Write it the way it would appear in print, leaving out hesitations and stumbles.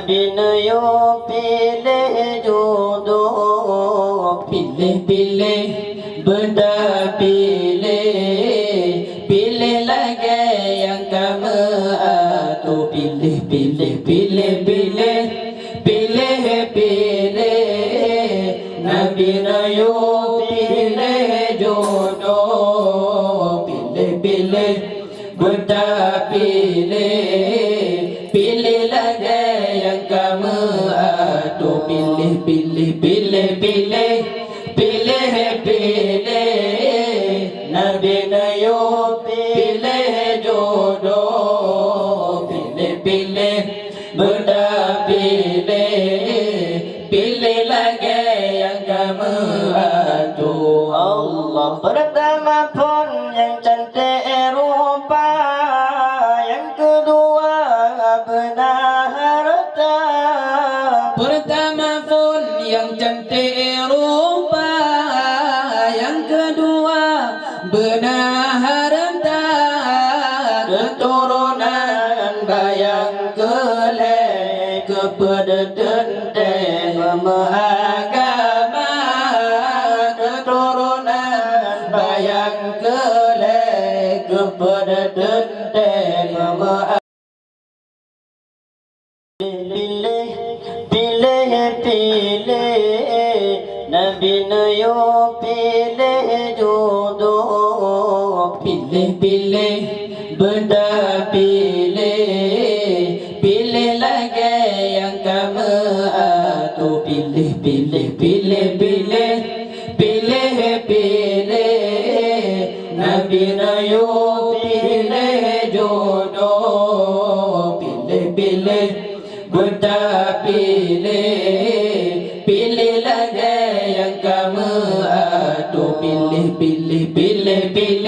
Nabi Nayo pilih jodoh, pilih-pilih benda pilih, pilih lagi yang kamu atur. Pilih-pilih, pilih-pilih, pilih-pilih Nabi Nayo pilih jodoh, pilih-pilih benda pilih, pilih lagi yang kamu atur. Pilih-pilih, pilih-pilih, pilih-pilih Nabi Nayo pilih jodoh, pilih-pilih benda pilih, pilih lagi yang kamu atur. Allah pertama pun yang cantik rupa, yang kedua benar harta. Pertama pun yang cantik rupa, yang kedua benar harta. Keturunan bayang kelek kepada dendeng agama. Keturunan bayang kelek kepada dendeng agama. Pilih, pilih, pilih Nabi Nayo pilih jodoh, pilih-pilih benda pilih, pilih lagi yang kamu atur. Pilih-pilih, pilih-pilih, pilih-pilih Nabi Nayo pilih jodoh, pilih-pilih benda pilih, pilih lagi yang kamu atur. Pilih-pilih, pilih-pilih